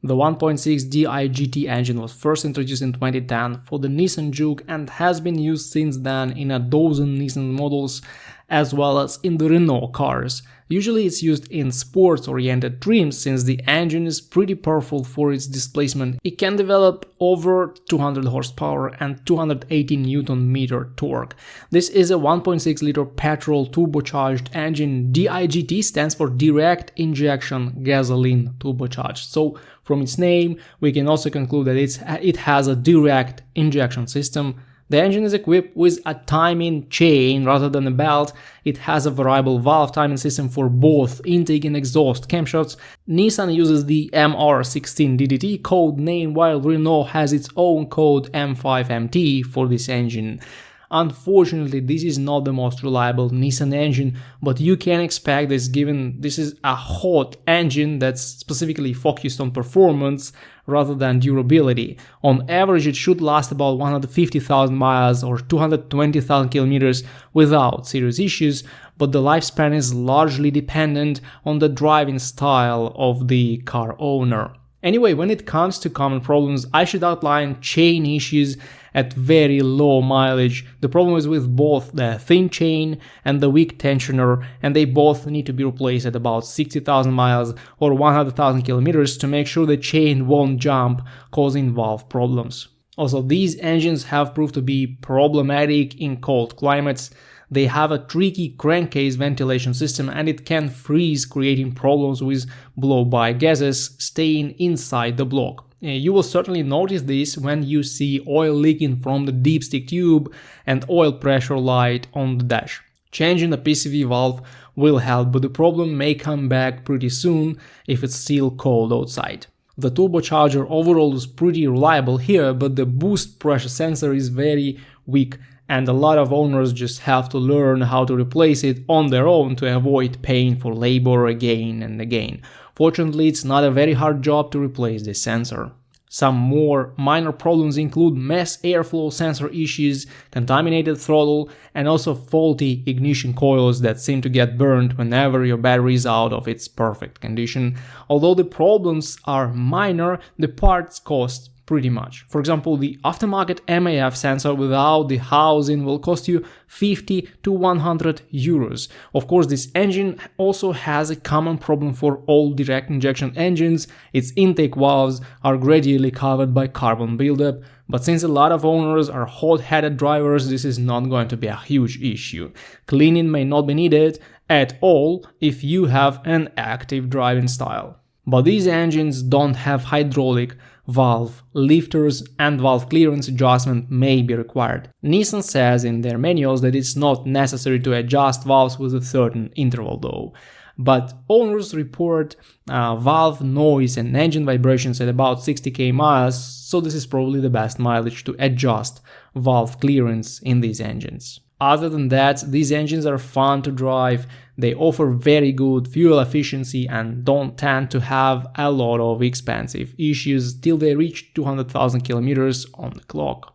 The 1.6 DIGT engine was first introduced in 2010 for the Nissan Juke and has been used since then in a dozen Nissan models as well as in the Renault cars. Usually it's used in sports-oriented trims since the engine is pretty powerful for its displacement. It can develop over 200 horsepower and 280 Nm torque. This is a 1.6-liter petrol turbocharged engine. DIGT stands for direct injection gasoline turbocharged. So from its name, we can also conclude that it has a direct injection system. The engine is equipped with a timing chain rather than a belt. It has a variable valve timing system for both intake and exhaust camshafts. Nissan uses the MR16DDT code name, while Renault has its own code M5MT for this engine. Unfortunately, this is not the most reliable Nissan engine, but you can expect this given this is a hot engine that's specifically focused on performance rather than durability. On average, it should last about 150,000 miles or 220,000 kilometers without serious issues, but the lifespan is largely dependent on the driving style of the car owner. Anyway, when it comes to common problems, I should outline chain issues at very low mileage. The problem is with both the thin chain and the weak tensioner, and they both need to be replaced at about 60,000 miles or 100,000 kilometers to make sure the chain won't jump, causing valve problems. Also, these engines have proved to be problematic in cold climates. They have a tricky crankcase ventilation system and it can freeze, creating problems with blow-by gases staying inside the block. You will certainly notice this when you see oil leaking from the dipstick tube and oil pressure light on the dash. Changing the PCV valve will help, but the problem may come back pretty soon if it's still cold outside. The turbocharger overall is pretty reliable here, but the boost pressure sensor is very weak, and a lot of owners just have to learn how to replace it on their own to avoid paying for labor again and again. Fortunately, it's not a very hard job to replace this sensor. Some more minor problems include mass airflow sensor issues, contaminated throttle, and also faulty ignition coils that seem to get burned whenever your battery is out of its perfect condition. Although the problems are minor, the parts cost pretty much. For example, the aftermarket MAF sensor without the housing will cost you 50 to 100 euros. Of course, this engine also has a common problem for all direct injection engines. Its intake valves are gradually covered by carbon buildup, but since a lot of owners are hot-headed drivers, this is not going to be a huge issue. Cleaning may not be needed at all if you have an active driving style. But these engines don't have hydraulic valve lifters and valve clearance adjustment may be required. Nissan says in their manuals that it's not necessary to adjust valves with a certain interval though. But owners report valve noise and engine vibrations at about 60k miles, so this is probably the best mileage to adjust valve clearance in these engines. Other than that, these engines are fun to drive, they offer very good fuel efficiency and don't tend to have a lot of expensive issues till they reach 200,000 kilometers on the clock.